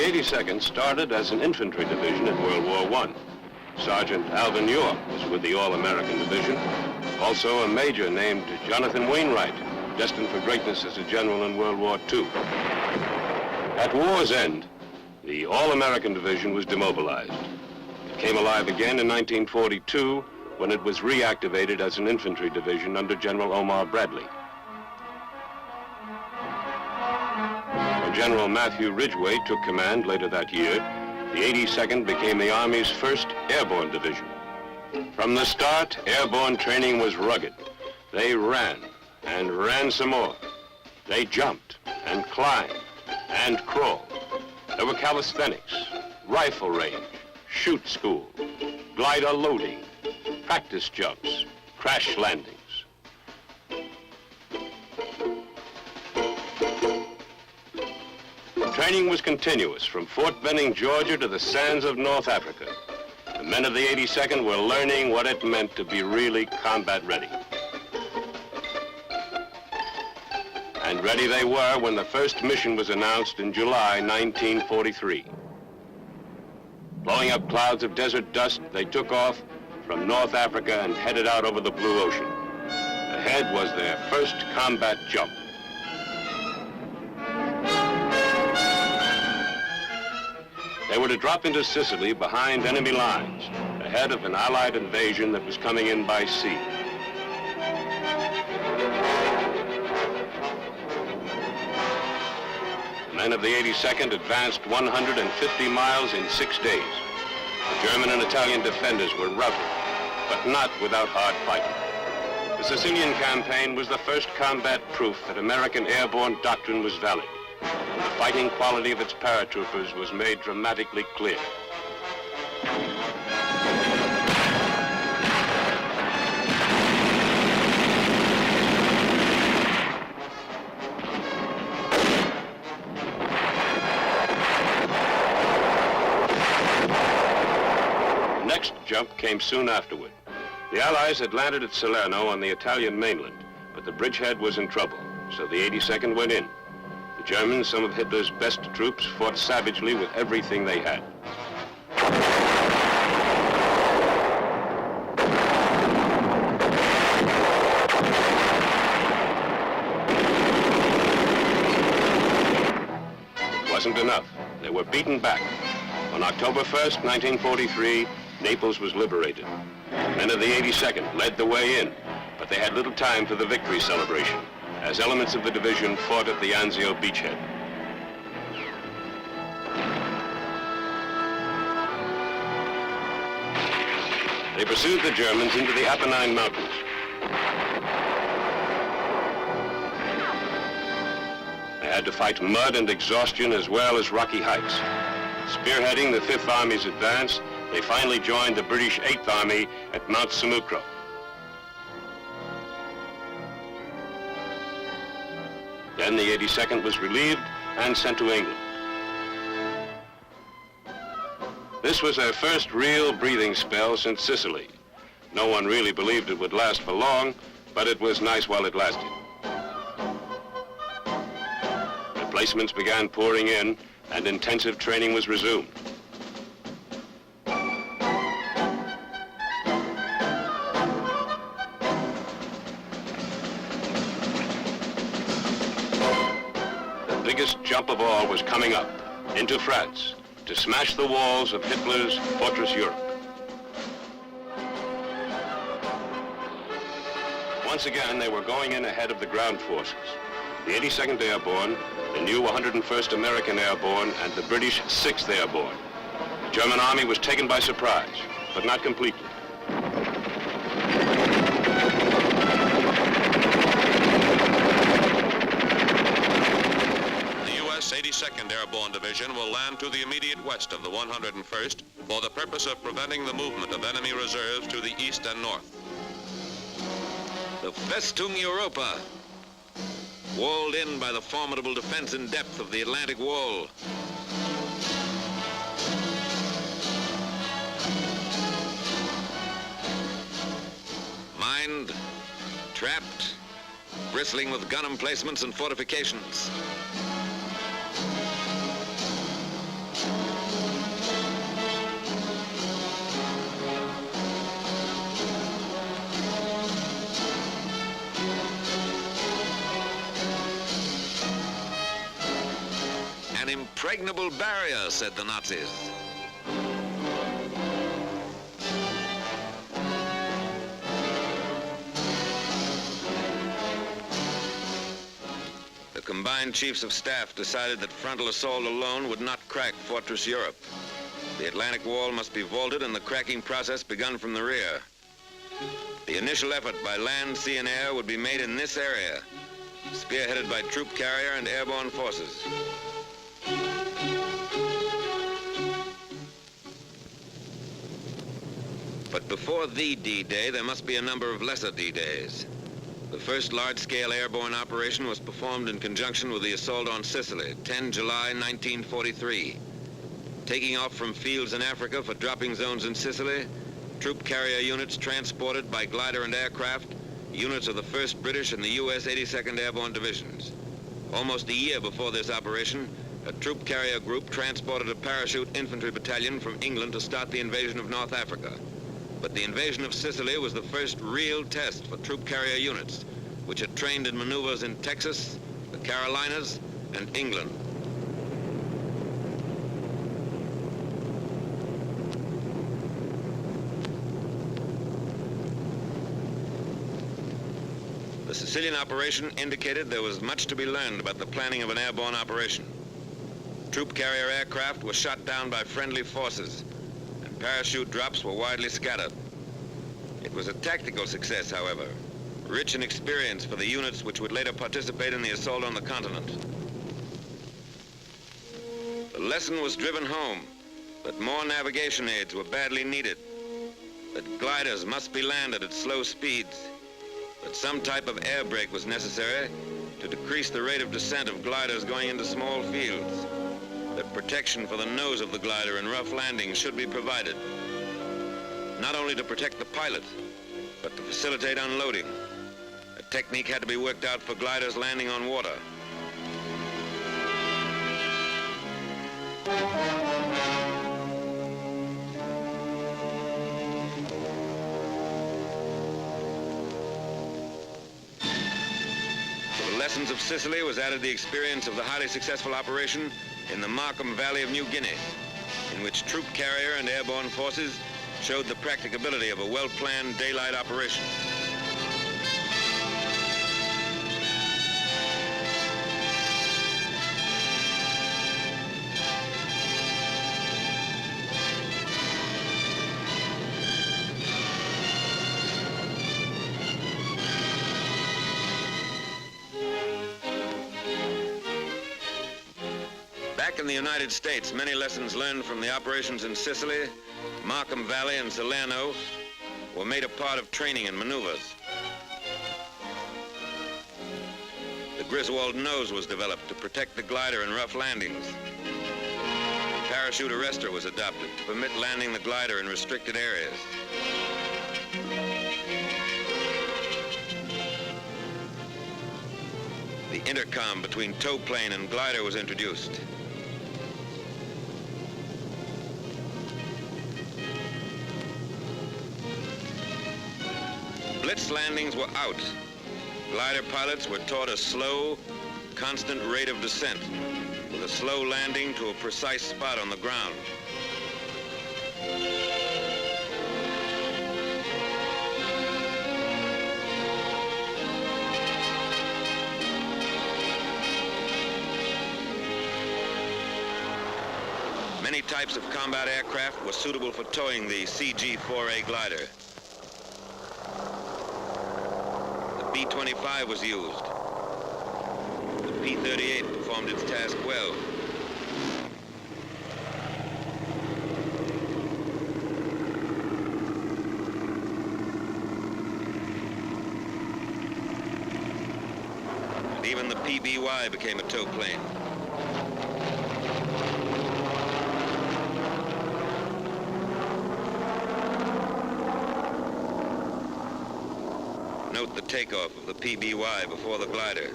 The 82nd started as an infantry division in World War I. Sergeant Alvin Ure was with the All-American Division. Also a major named Jonathan Wainwright, destined for greatness as a general in World War II. At war's end, the All-American Division was demobilized. It came alive again in 1942 when it was reactivated as an infantry division under General Omar Bradley. When General Matthew Ridgway took command later that year, the 82nd became the Army's first Airborne Division. From the start, airborne training was rugged. They ran and ran some more. They jumped and climbed and crawled. There were calisthenics, rifle range, shoot school, glider loading, practice jumps, crash landings. Training was continuous from Fort Benning, Georgia to the sands of North Africa. The men of the 82nd were learning what it meant to be really combat ready. And ready they were when the first mission was announced in July 1943. Blowing up clouds of desert dust, they took off from North Africa and headed out over the blue ocean. Ahead was their first combat jump. They were to drop into Sicily behind enemy lines, ahead of an Allied invasion that was coming in by sea. The men of the 82nd advanced 150 miles in 6 days. The German and Italian defenders were routed, but not without hard fighting. The Sicilian campaign was the first combat proof that American airborne doctrine was valid. And the fighting quality of its paratroopers was made dramatically clear. The next jump came soon afterward. The Allies had landed at Salerno on the Italian mainland, but the bridgehead was in trouble, so the 82nd went in. The Germans, some of Hitler's best troops, fought savagely with everything they had. It wasn't enough. They were beaten back. On October 1st, 1943, Naples was liberated. Men of the 82nd led the way in, but they had little time for the victory celebration, as elements of the division fought at the Anzio beachhead. They pursued the Germans into the Apennine Mountains. They had to fight mud and exhaustion as well as rocky heights. Spearheading the 5th Army's advance, they finally joined the British 8th Army at Mount Samukro. Then the 82nd was relieved and sent to England. This was their first real breathing spell since Sicily. No one really believed it would last for long, but it was nice while it lasted. Replacements began pouring in, and intensive training was resumed. The biggest jump of all was coming up, into France, to smash the walls of Hitler's fortress Europe. Once again, they were going in ahead of the ground forces. The 82nd Airborne, the new 101st American Airborne, and the British 6th Airborne. The German army was taken by surprise, but not completely. The U.S. 82nd Airborne Division will land to the immediate west of the 101st for the purpose of preventing the movement of enemy reserves to the east and north. The Festung Europa, walled in by the formidable defense in depth of the Atlantic Wall. Mined, trapped, bristling with gun emplacements and fortifications. An impregnable barrier, said the Nazis. The combined chiefs of staff decided that frontal assault alone would not crack Fortress Europe. The Atlantic Wall must be vaulted and the cracking process begun from the rear. The initial effort by land, sea, and air would be made in this area, spearheaded by troop carrier and airborne forces. But before the D-Day, there must be a number of lesser D-Days. The first large-scale airborne operation was performed in conjunction with the assault on Sicily, 10 July 1943. Taking off from fields in Africa for dropping zones in Sicily, troop carrier units transported by glider and aircraft, units of the 1st British and the U.S. 82nd Airborne Divisions. Almost a year before this operation, a troop carrier group transported a parachute infantry battalion from England to start the invasion of North Africa. But the invasion of Sicily was the first real test for troop carrier units, which had trained in maneuvers in Texas, the Carolinas, and England. The Sicilian operation indicated there was much to be learned about the planning of an airborne operation. Troop carrier aircraft were shot down by friendly forces, and parachute drops were widely scattered. It was a tactical success, however, rich in experience for the units which would later participate in the assault on the continent. The lesson was driven home that more navigation aids were badly needed, that gliders must be landed at slow speeds, that some type of air brake was necessary to decrease the rate of descent of gliders going into small fields, that protection for the nose of the glider in rough landings should be provided, not only to protect the pilot, but to facilitate unloading. A technique had to be worked out for gliders landing on water. To the lessons of Sicily was added the experience of the highly successful operation in the Markham Valley of New Guinea, in which troop carrier and airborne forces showed the practicability of a well-planned daylight operation. Back in the United States, many lessons learned from the operations in Sicily, Markham Valley, and Salerno were made a part of training and maneuvers. The Griswold nose was developed to protect the glider in rough landings. A parachute arrestor was adopted to permit landing the glider in restricted areas. The intercom between tow plane and glider was introduced. Blitz landings were out. Glider pilots were taught a slow, constant rate of descent, with a slow landing to a precise spot on the ground. Many types of combat aircraft were suitable for towing the CG-4A glider. The B-25 was used. The P-38 performed its task well. And even the PBY became a tow plane. Note the takeoff of the PBY before the glider.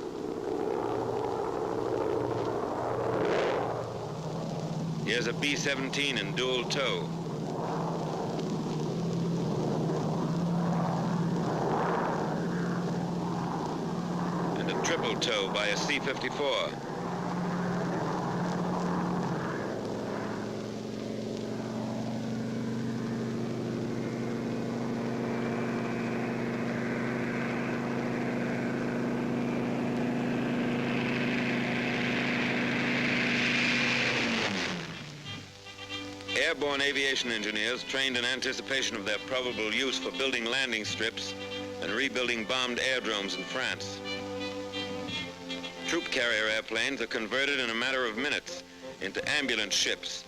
Here's a B-17 in dual tow. And a triple tow by a C-54. Airborne aviation engineers trained in anticipation of their probable use for building landing strips and rebuilding bombed airdromes in France. Troop carrier airplanes are converted in a matter of minutes into ambulance ships.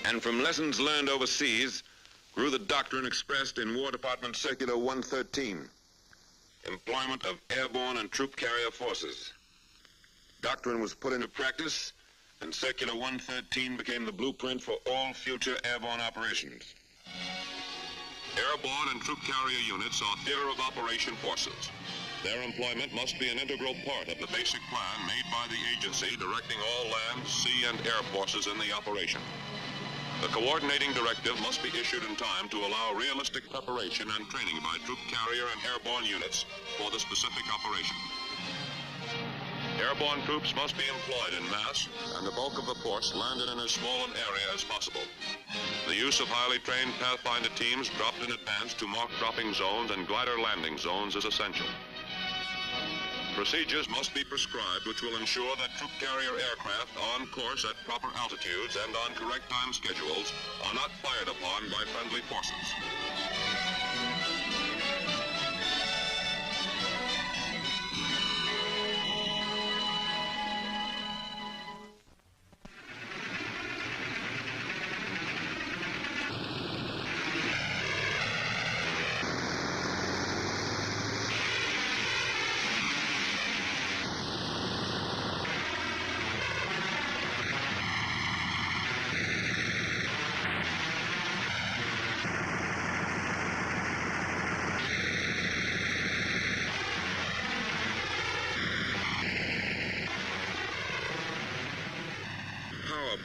And from lessons learned overseas grew the doctrine expressed in War Department Circular 113, employment of airborne and troop carrier forces. Doctrine was put into practice, and Circular 113 became the blueprint for all future airborne operations. Airborne and troop carrier units are theater of operation forces. Their employment must be an integral part of the basic plan made by the agency directing all land, sea, and air forces in the operation. The coordinating directive must be issued in time to allow realistic preparation and training by troop carrier and airborne units for the specific operation. Airborne troops must be employed in mass, and the bulk of the force landed in as small an area as possible. The use of highly trained Pathfinder teams dropped in advance to mark dropping zones and glider landing zones is essential. Procedures must be prescribed which will ensure that troop carrier aircraft on course at proper altitudes and on correct time schedules are not fired upon by friendly forces.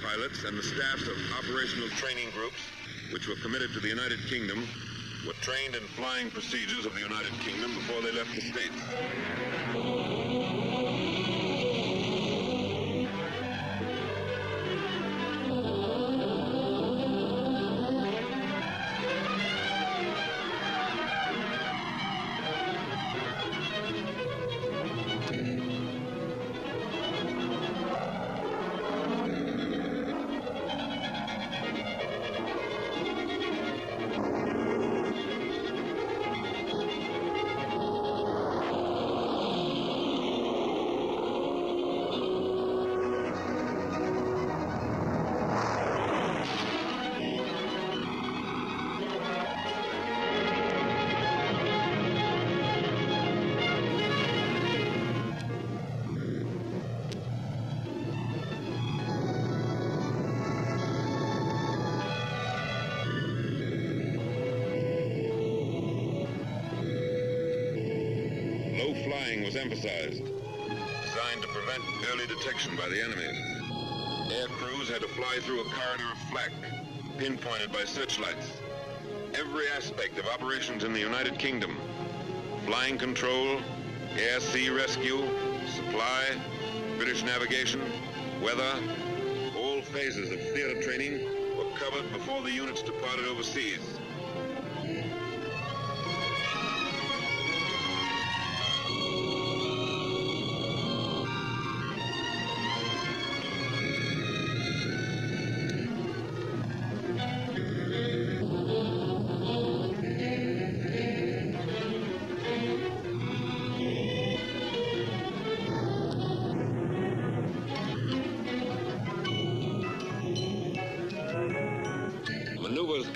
Pilots and the staffs of operational training groups, which were committed to the United Kingdom, were trained in flying procedures of the United Kingdom before they left the States. Was emphasized, designed to prevent early detection by the enemy. Air crews had to fly through a corridor of flak, pinpointed by searchlights. Every aspect of operations in the United Kingdom, flying control, air-sea rescue, supply, British navigation, weather, all phases of theater training were covered before the units departed overseas.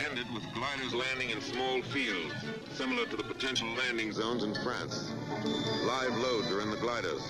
Ended with gliders landing in small fields, similar to the potential landing zones in France. Live loads are in the gliders.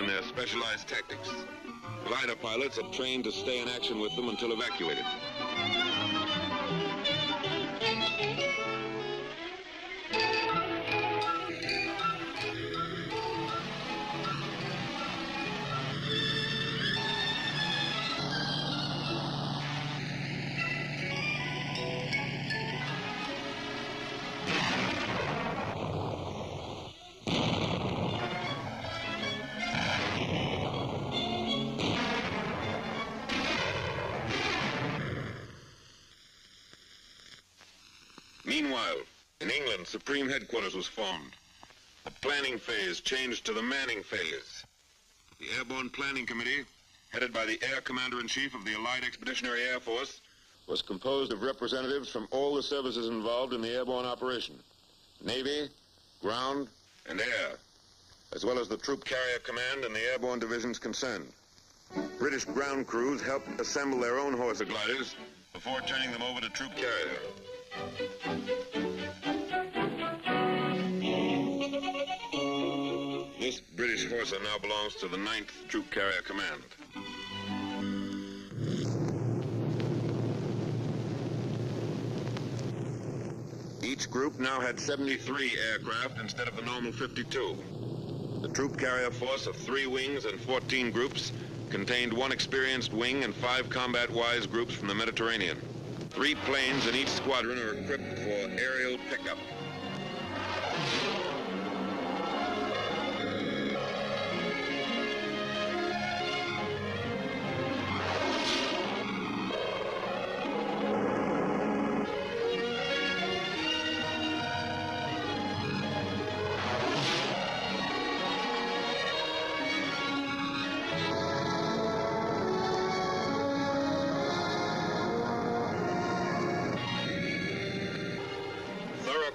in their specialized tactics. Glider pilots are trained to stay in action with them until evacuated. Meanwhile, in England, Supreme Headquarters was formed. The planning phase changed to the manning phase. The Airborne Planning Committee, headed by the Air Commander-in-Chief of the Allied Expeditionary Air Force, was composed of representatives from all the services involved in the airborne operation: Navy, ground, and air, as well as the Troop Carrier Command and the Airborne Divisions concerned. British ground crews helped assemble their own Horsa gliders before turning them over to Troop Carrier. This British Horsa now belongs to the 9th Troop Carrier Command. Each group now had 73 aircraft instead of the normal 52. The troop carrier force of 3 wings and 14 groups contained 1 experienced wing and 5 combat-wise groups from the Mediterranean. 3 planes in each squadron are equipped for aerial pickup.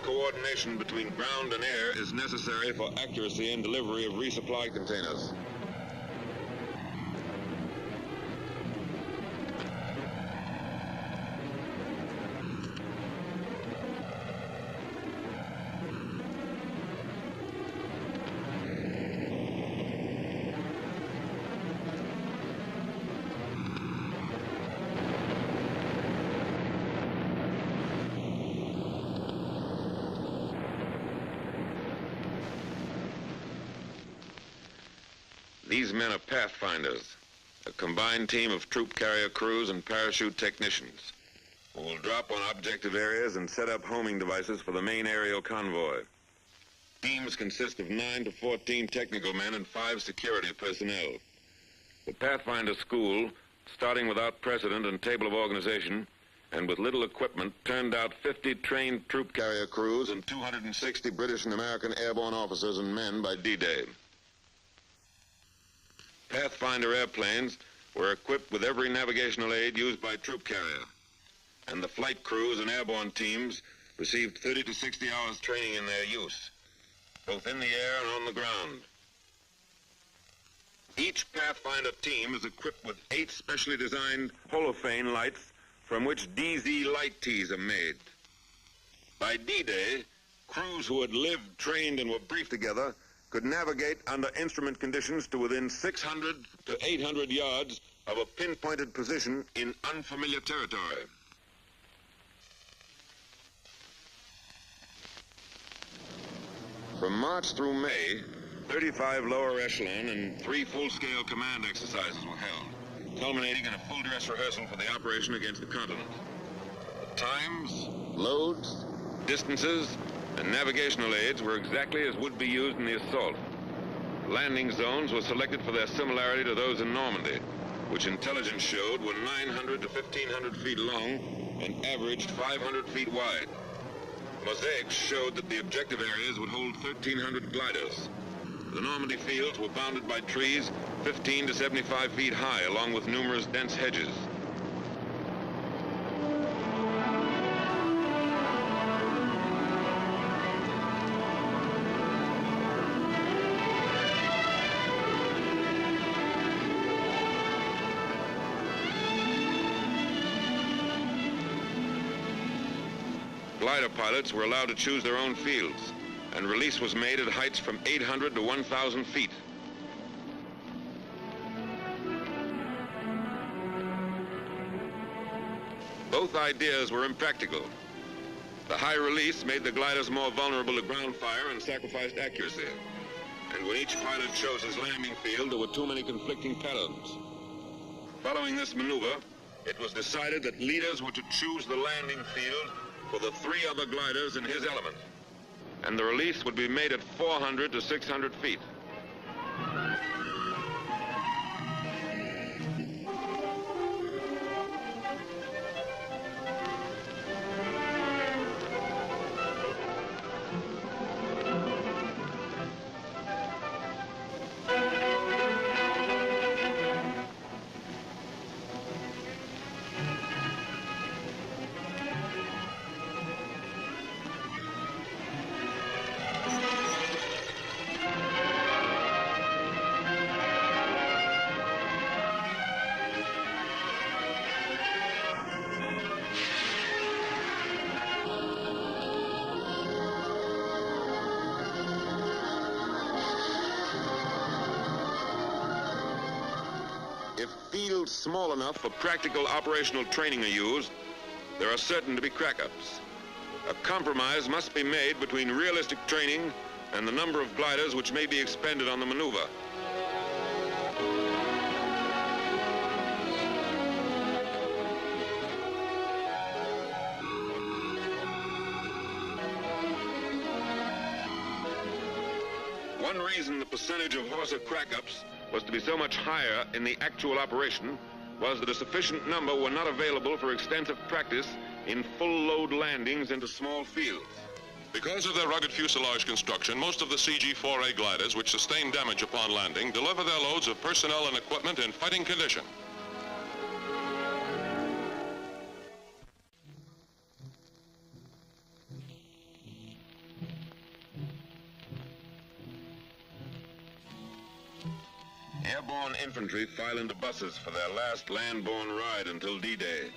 Coordination between ground and air is necessary for accuracy in delivery of resupply containers. These men are pathfinders, a combined team of troop carrier crews and parachute technicians who will drop on objective areas and set up homing devices for the main aerial convoy. Teams consist of 9 to 14 technical men and 5 security personnel. The Pathfinder School, starting without precedent and table of organization, and with little equipment, turned out 50 trained troop carrier crews and 260 British and American airborne officers and men by D-Day. Pathfinder airplanes were equipped with every navigational aid used by troop carrier, and the flight crews and airborne teams received 30 to 60 hours training in their use, both in the air and on the ground. Each Pathfinder team is equipped with 8 specially designed holophane lights from which DZ light tees are made. By D-Day, crews who had lived, trained, and were briefed together could navigate under instrument conditions to within 600 to 800 yards of a pinpointed position in unfamiliar territory. From March through May, 35 lower echelon and 3 full-scale command exercises were held, culminating in a full dress rehearsal for the operation against the continent. The times, loads, distances, and navigational aids were exactly as would be used in the assault. Landing zones were selected for their similarity to those in Normandy, which intelligence showed were 900 to 1,500 feet long and averaged 500 feet wide. Mosaics showed that the objective areas would hold 1,300 gliders. The Normandy fields were bounded by trees 15 to 75 feet high, along with numerous dense hedges. Glider pilots were allowed to choose their own fields, and release was made at heights from 800 to 1,000 feet. Both ideas were impractical. The high release made the gliders more vulnerable to ground fire and sacrificed accuracy. And when each pilot chose his landing field, there were too many conflicting patterns. Following this maneuver, it was decided that leaders were to choose the landing field for the three other gliders in his element. And the release would be made at 400 to 600 feet. If fields small enough for practical operational training are used, there are certain to be crack-ups. A compromise must be made between realistic training and the number of gliders which may be expended on the maneuver. One reason the percentage of Horsa crack-ups was to be so much higher in the actual operation was that a sufficient number were not available for extensive practice in full-load landings into small fields. Because of their rugged fuselage construction, most of the CG-4A gliders which sustain damage upon landing deliver their loads of personnel and equipment in fighting condition. Airborne infantry file into buses for their last land-borne ride until D-Day.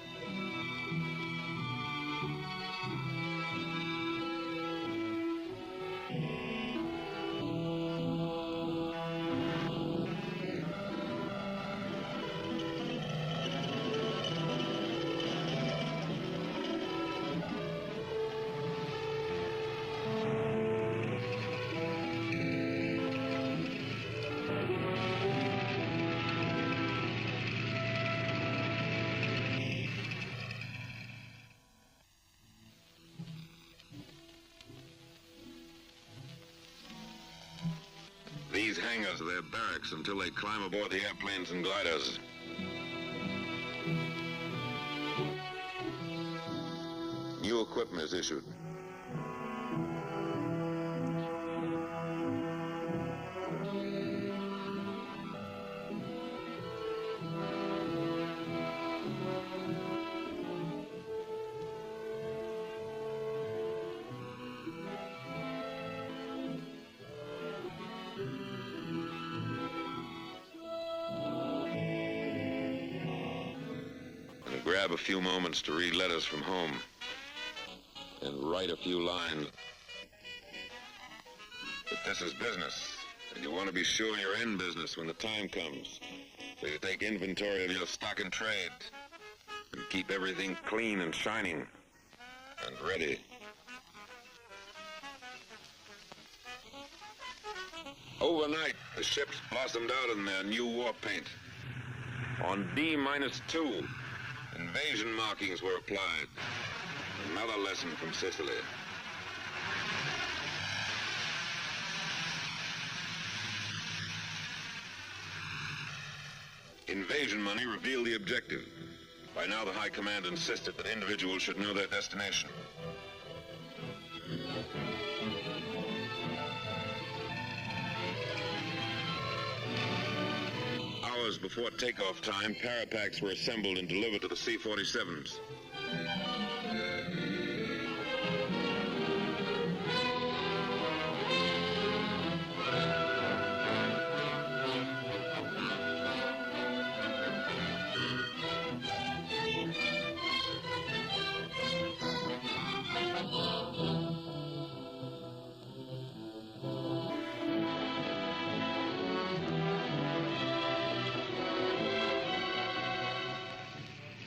These hangars are their barracks until they climb aboard the airplanes and gliders. New equipment is issued. Grab a few moments to read letters from home and write a few lines. But this is business, and you want to be sure you're in business when the time comes. So you take inventory of your stock and trade and keep everything clean and shining and ready. Overnight, the ships blossomed out in their new war paint. On D-2, invasion markings were applied. Another lesson from Sicily. Invasion money revealed the objective. By now, the High Command insisted that individuals should know their destination. Hours before takeoff time, parapacks were assembled and delivered to the C-47s.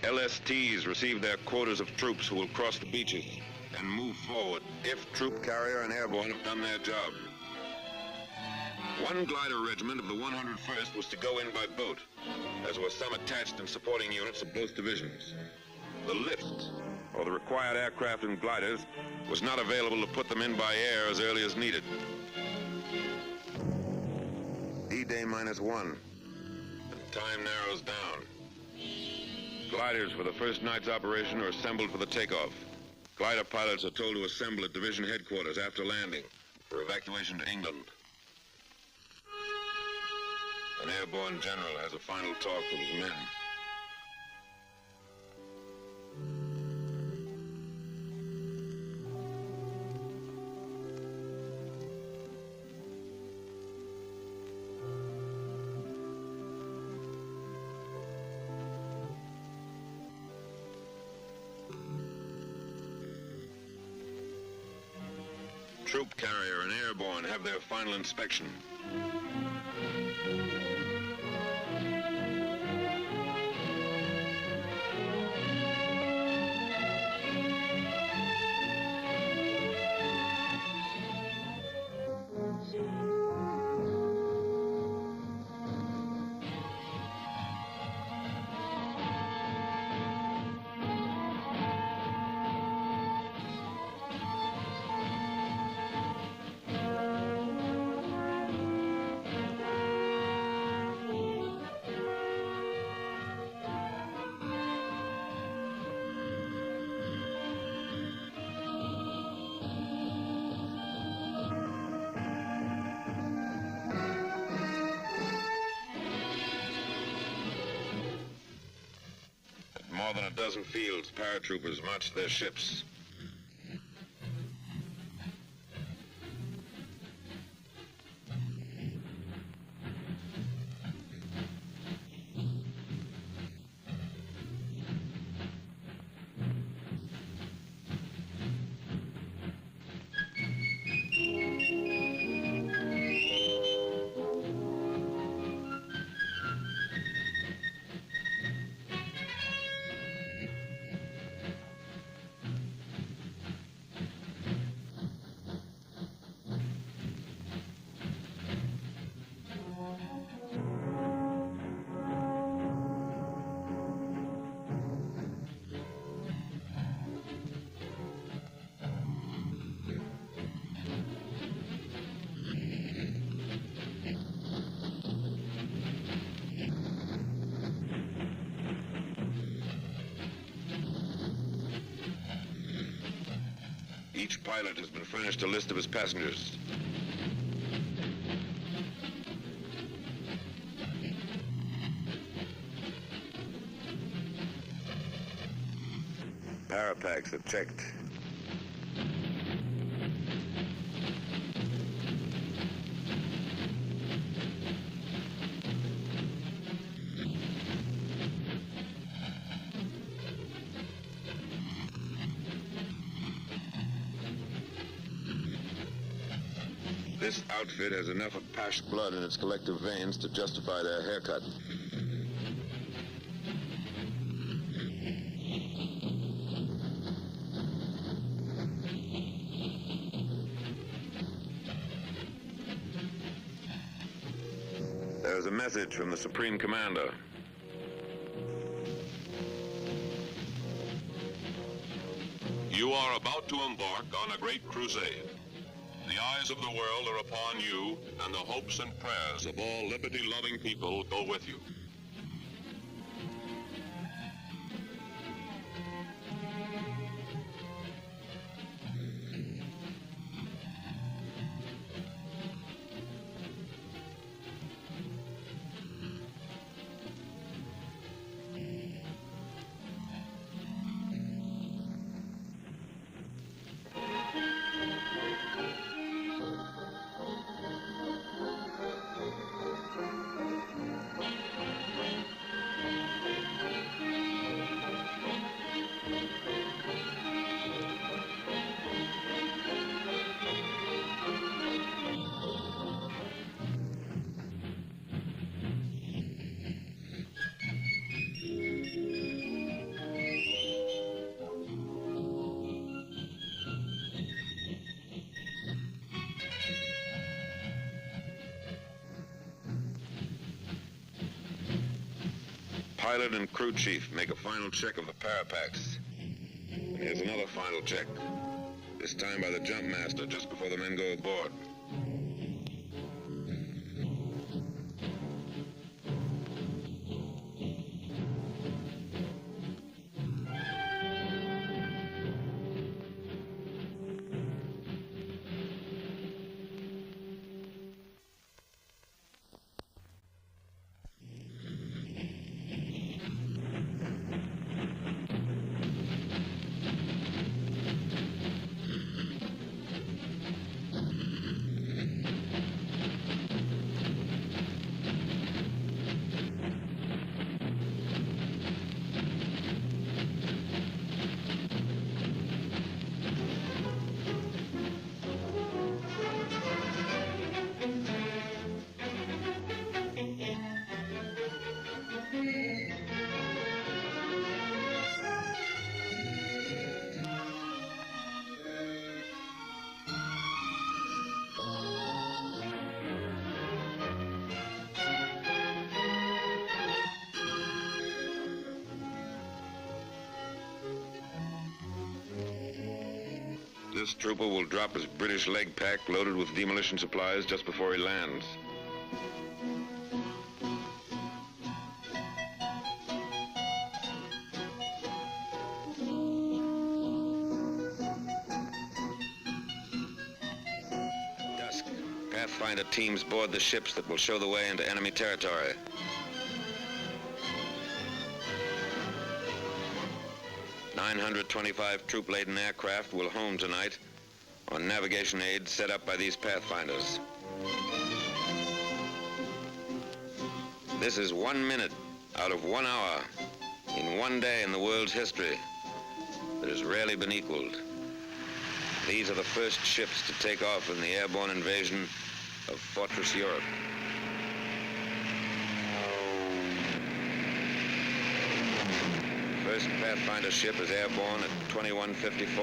LSTs receive their quotas of troops who will cross the beaches and move forward if troop carrier and airborne have done their job. One glider regiment of the 101st was to go in by boat, as were some attached and supporting units of both divisions. The lift, or the required aircraft and gliders, was not available to put them in by air as early as needed. D-Day -1. And time narrows down. Gliders for the first night's operation are assembled for the takeoff. Glider pilots are told to assemble at division headquarters after landing for evacuation to England. An airborne general has a final talk with his men. Troop carrier and airborne have their final inspection. More than a dozen fields, paratroopers march their ships. Each pilot has been furnished a list of his passengers. Parapacks are checked. This outfit has enough Apache blood in its collective veins to justify their haircut. There's a message from the Supreme Commander. You are about to embark on a great crusade. The eyes of the world are upon you, and the hopes and prayers of all liberty-loving people go with you. pilot and crew chief make a final check of the parapacks. And here's another final check, this time by the jump master just before the men go aboard. This trooper will drop his British leg pack loaded with demolition supplies just before he lands. Dusk. Pathfinder teams board the ships that will show the way into enemy territory. .925 troop-laden aircraft will home tonight on navigation aids set up by these Pathfinders. This is 1 minute out of 1 hour in one day in the world's history that has rarely been equaled. These are the first ships to take off in the airborne invasion of Fortress Europe. First Pathfinder ship is airborne at 21:54.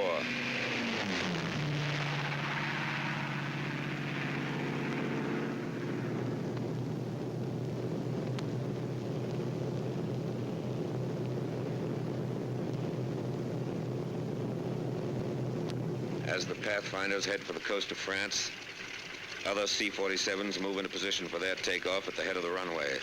As the Pathfinders head for the coast of France, other C-47s move into position for their takeoff at the head of the runway.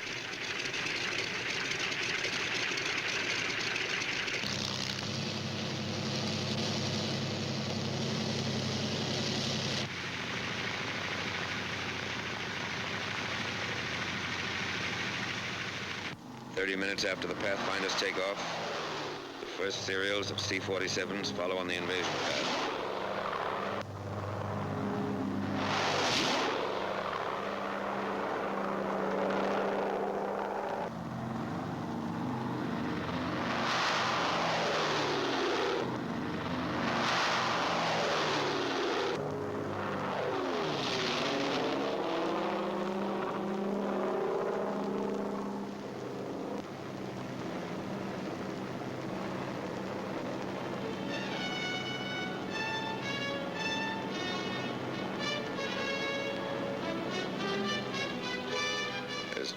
Minutes after the Pathfinders take off, the first serials of C-47s follow on the invasion path.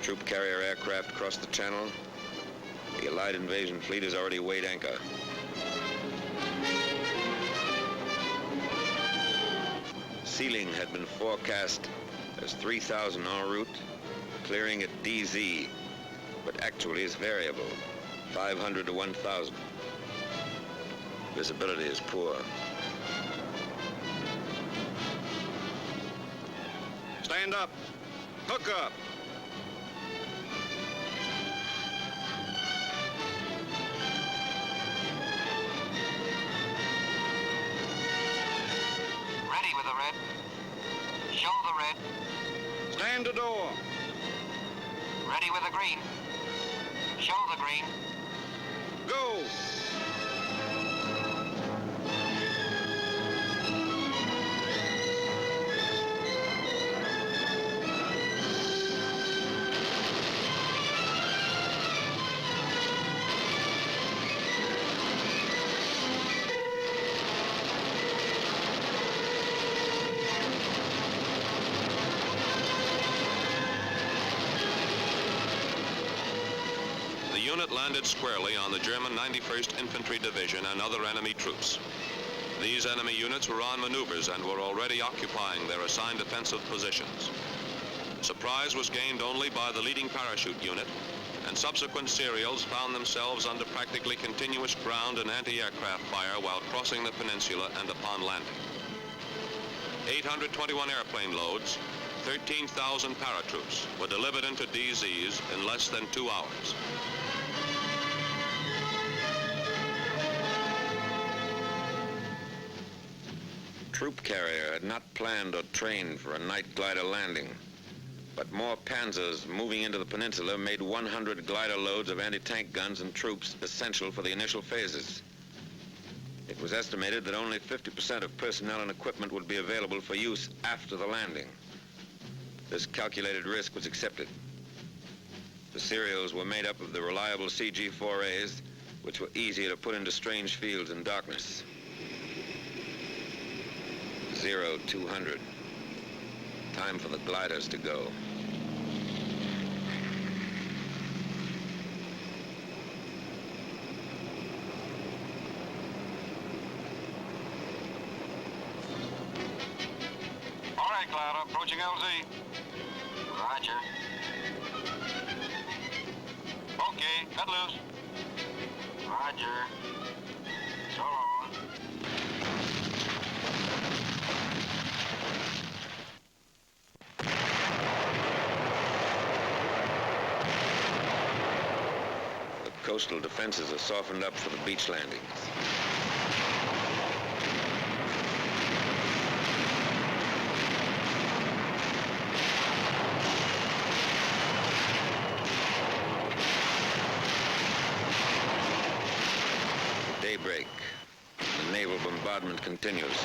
Troop carrier aircraft crossed the channel. The Allied invasion fleet has already weighed anchor. Sealing had been forecast as 3,000 en route, clearing at DZ, but actually is variable, 500 to 1,000. Visibility is poor. Stand up. Hook up. Show the red. Stand to door. Ready with the green. Show the green. Go. unit landed squarely on the German 91st Infantry Division and other enemy troops. These enemy units were on maneuvers and were already occupying their assigned defensive positions. Surprise was gained only by the leading parachute unit, and subsequent serials found themselves under practically continuous ground and anti-aircraft fire while crossing the peninsula and upon landing. 821 airplane loads, 13,000 paratroops were delivered into DZs in less than 2 hours. Troop carrier had not planned or trained for a night glider landing, but more panzers moving into the peninsula made 100 glider loads of anti-tank guns and troops essential for the initial phases. It was estimated that only 50% of personnel and equipment would be available for use after the landing. This calculated risk was accepted. The serials were made up of the reliable CG-4As, which were easier to put into strange fields in darkness. 0200. Time for the gliders to go. All right, Cloud, approaching LZ. Roger. Okay, cut loose. Roger. So long. The coastal defenses are softened up for the beach landings. Daybreak. The naval bombardment continues.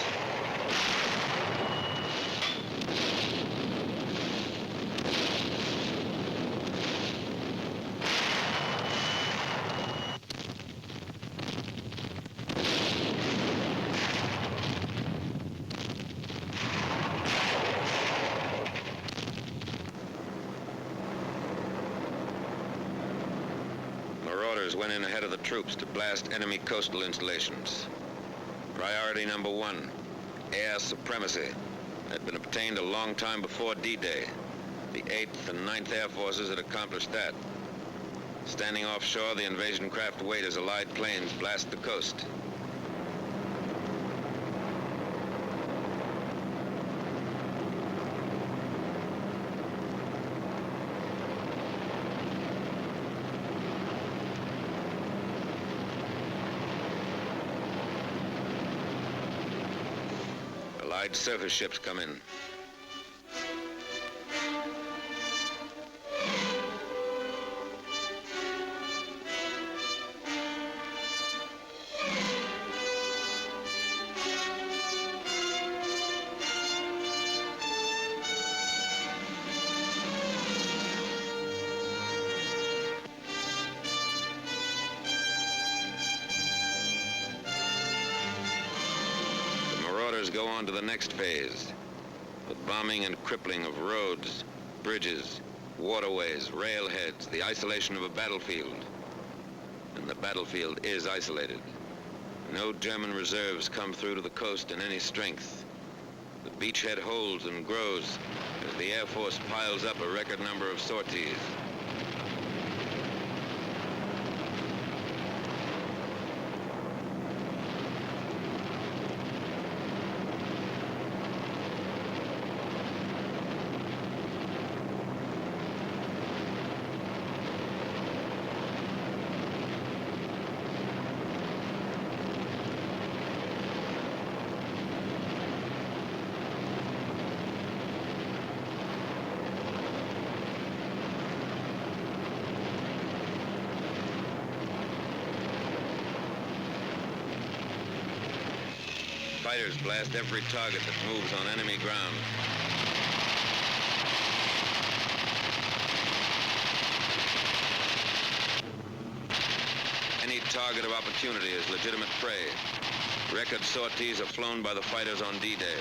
Marauders went in ahead of the troops to blast enemy coastal installations. Priority number 1, air supremacy, had been obtained a long time before D-Day. The 8th and 9th Air Forces had accomplished that. Standing offshore, the invasion craft wait as Allied planes blast the coast. Allied surface ships come in. Go on to the next phase, the bombing and crippling of roads, bridges, waterways, railheads, the isolation of a battlefield. And the battlefield is isolated. No German reserves come through to the coast in any strength. The beachhead holds and grows as the Air Force piles up a record number of sorties. Fighters blast every target that moves on enemy ground. Any target of opportunity is legitimate prey. Record sorties are flown by the fighters on D-Day.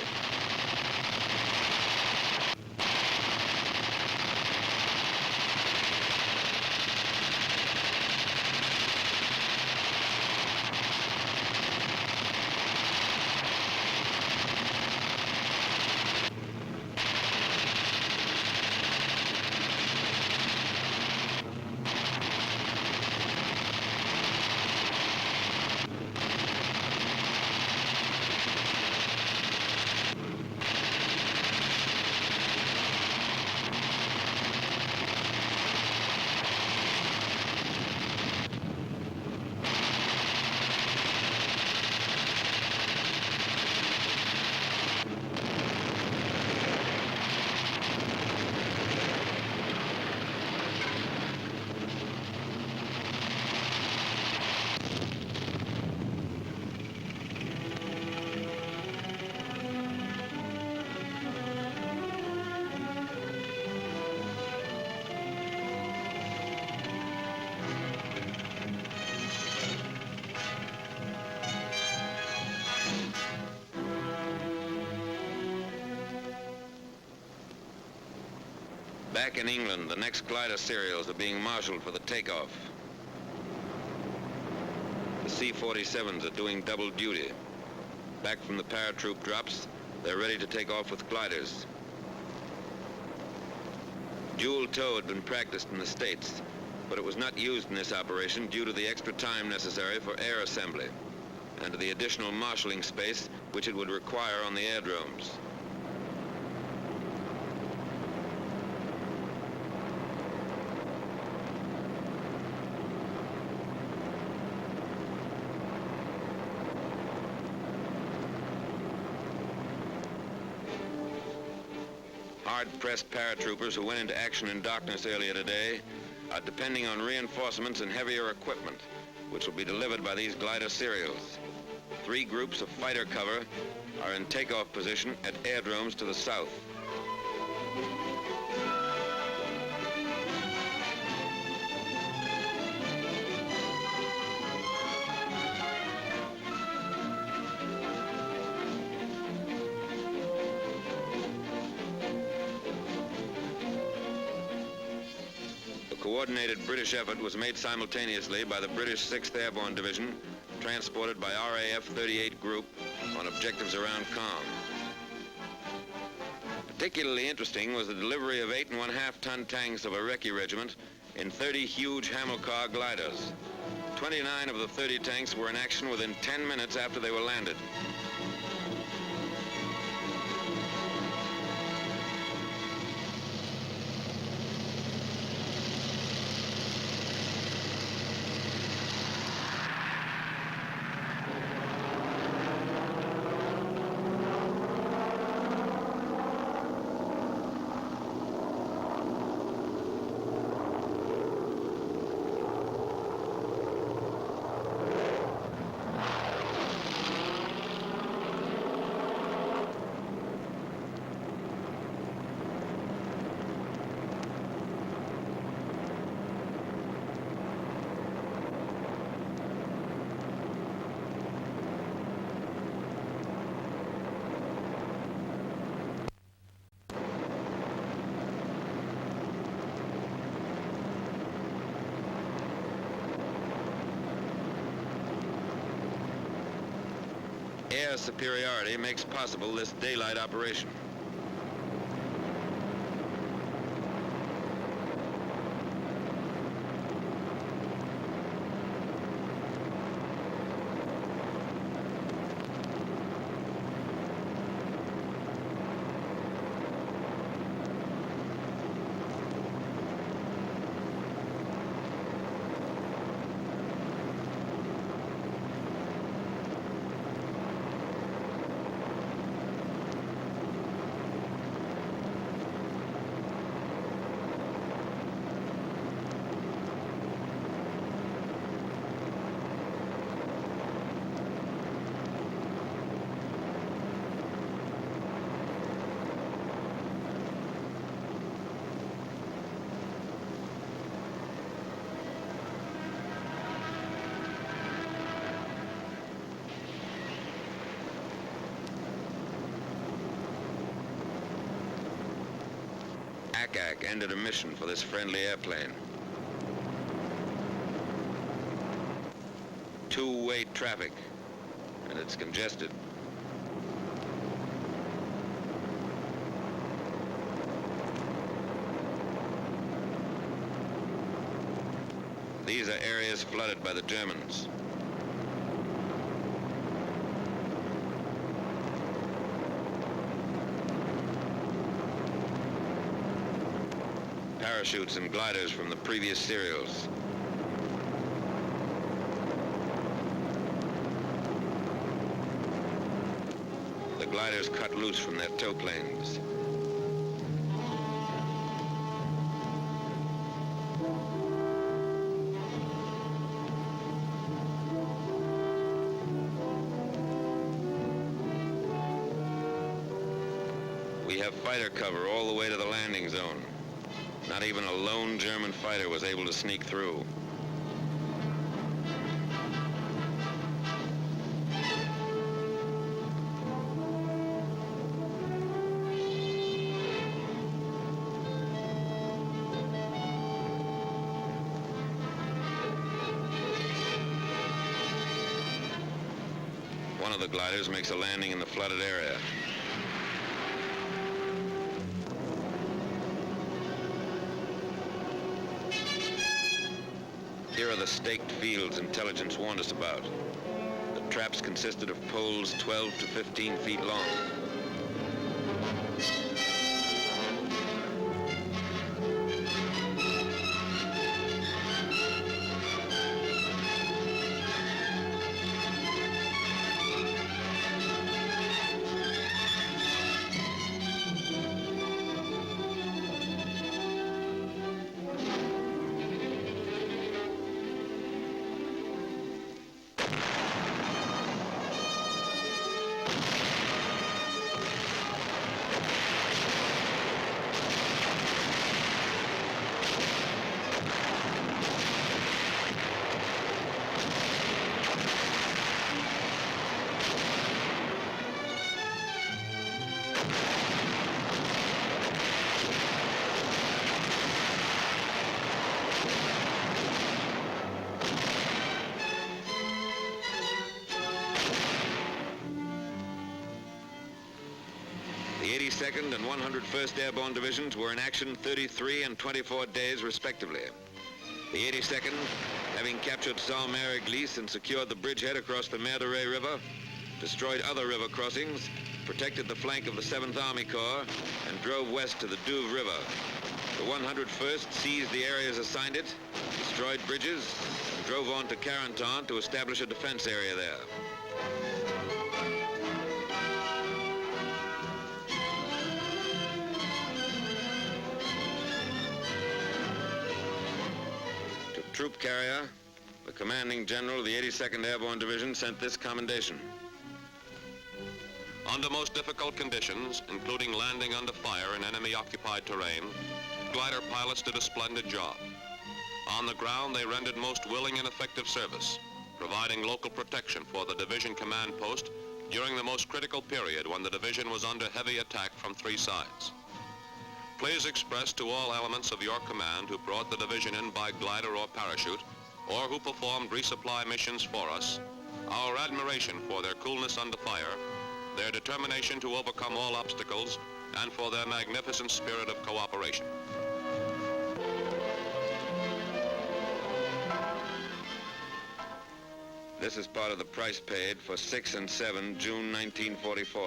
Back in England, the next glider serials are being marshaled for the takeoff. The C-47s are doing double duty. Back from the paratroop drops, they're ready to take off with gliders. Dual tow had been practiced in the States, but it was not used in this operation due to the extra time necessary for air assembly and to the additional marshalling space which it would require on the airdromes. Hard-pressed paratroopers who went into action in darkness earlier today are depending on reinforcements and heavier equipment, which will be delivered by these glider serials. 3 groups of fighter cover are in takeoff position at airdromes to the south. Coordinated British effort was made simultaneously by the British 6th Airborne Division, transported by RAF 38 Group on objectives around Caen. Particularly interesting was the delivery of 8.5-ton tanks of a Recce regiment in 30 huge Hamilcar gliders. 29 of the 30 tanks were in action within 10 minutes after they were landed. Air superiority makes possible this daylight operation. ACAC ended a mission for this friendly airplane. Two-way traffic, and it's congested. These are areas flooded by the Germans. Parachutes and gliders from the previous serials. The gliders cut loose from their tow planes. We have fighter cover all the way to the landing zone. Not even a lone German fighter was able to sneak through. One of the gliders makes a landing in the flooded area. Here are the staked fields intelligence warned us about. The traps consisted of poles 12 to 15 feet long. The 82nd and 101st Airborne Divisions were in action 33 and 24 days, respectively. The 82nd, having captured Saint-Mère-Église and secured the bridgehead across the Mer de Ré River, destroyed other river crossings, protected the flank of the 7th Army Corps, and drove west to the Douve River. The 101st seized the areas assigned it, destroyed bridges, and drove on to Carentan to establish a defense area there. Troop carrier, the commanding general of the 82nd Airborne Division sent this commendation. Under most difficult conditions, including landing under fire in enemy-occupied terrain, glider pilots did a splendid job. On the ground, they rendered most willing and effective service, providing local protection for the division command post during the most critical period when the division was under heavy attack from three sides. Please express to all elements of your command who brought the division in by glider or parachute, or who performed resupply missions for us, our admiration for their coolness under fire, their determination to overcome all obstacles, and for their magnificent spirit of cooperation. This is part of the price paid for 6 and 7 June 1944.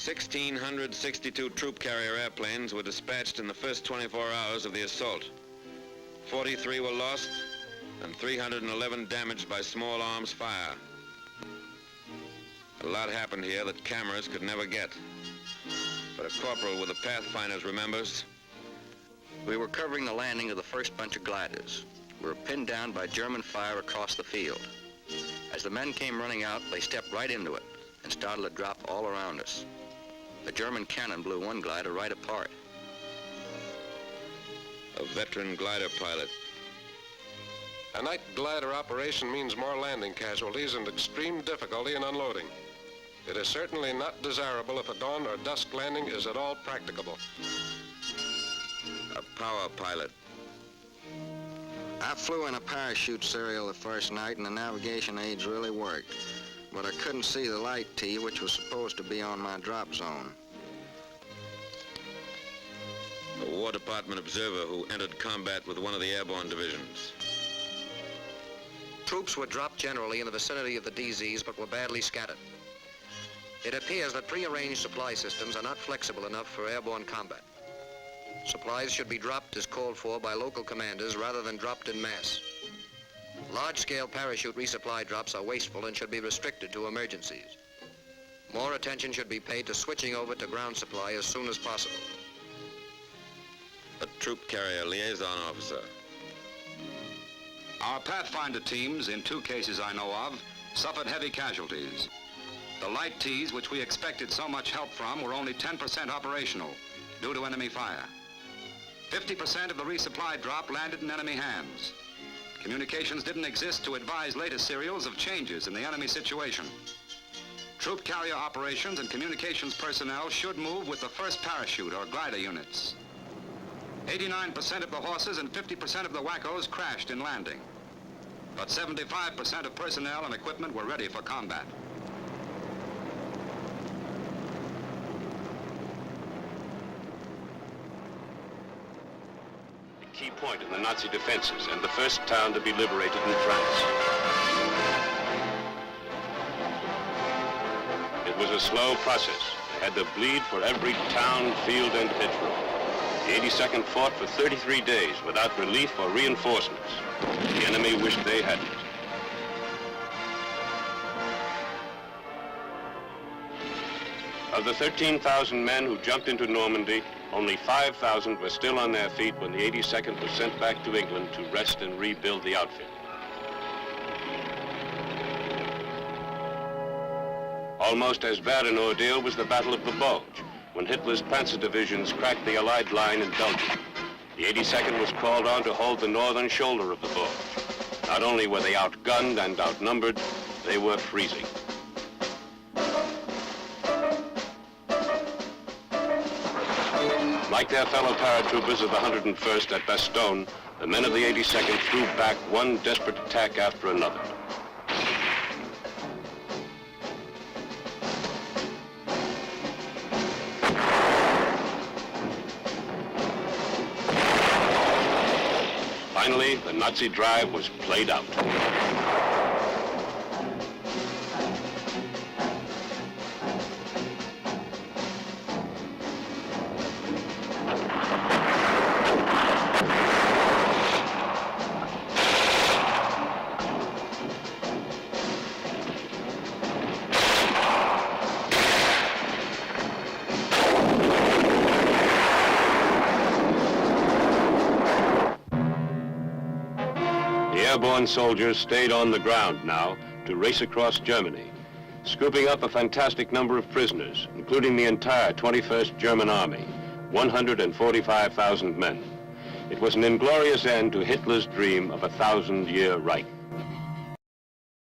(1,662 troop carrier airplanes were dispatched in the first 24 hours of the assault. 43 were lost and 311 damaged by small arms fire. A lot happened here that cameras could never get. But a corporal with the Pathfinders remembers. We were covering the landing of the first bunch of gliders. We were pinned down by German fire across the field. As the men came running out, they stepped right into it and started to drop all around us. The German cannon blew one glider right apart. A veteran glider pilot. A night glider operation means more landing casualties and extreme difficulty in unloading. It is certainly not desirable if a dawn or dusk landing is at all practicable. A power pilot. I flew in a parachute serial the first night and the navigation aids really worked. But I couldn't see the light T, which was supposed to be on my drop zone. A War Department observer who entered combat with one of the airborne divisions. Troops were dropped generally in the vicinity of the DZs, but were badly scattered. It appears that prearranged supply systems are not flexible enough for airborne combat. Supplies should be dropped as called for by local commanders rather than dropped en masse. Large-scale parachute resupply drops are wasteful and should be restricted to emergencies. More attention should be paid to switching over to ground supply as soon as possible. A troop carrier liaison officer. Our Pathfinder teams, in 2 cases I know of, suffered heavy casualties. The light Ts, which we expected so much help from, were only 10% operational due to enemy fire. 50% of the resupply drop landed in enemy hands. Communications didn't exist to advise later serials of changes in the enemy situation. Troop carrier operations and communications personnel should move with the first parachute or glider units. 89% of the horses and 50% of the wackos crashed in landing. But 75% of personnel and equipment were ready for combat. A key point in the Nazi defenses and the first town to be liberated in France. It was a slow process. They had to bleed for every town, field, and hedgerow. The 82nd fought for 33 days without relief or reinforcements. The enemy wished they hadn't. Of the 13,000 men who jumped into Normandy, only 5,000 were still on their feet when the 82nd was sent back to England to rest and rebuild the outfit. Almost as bad an ordeal was the Battle of the Bulge, when Hitler's panzer divisions cracked the Allied line in Belgium. The 82nd was called on to hold the northern shoulder of the Bulge. Not only were they outgunned and outnumbered, they were freezing. Like their fellow paratroopers of the 101st at Bastogne, the men of the 82nd threw back one desperate attack after another. Finally, the Nazi drive was played out. Airborne soldiers stayed on the ground now to race across Germany, scooping up a fantastic number of prisoners, including the entire 21st German Army, 145,000 men. It was an inglorious end to Hitler's dream of a 1,000-year Reich.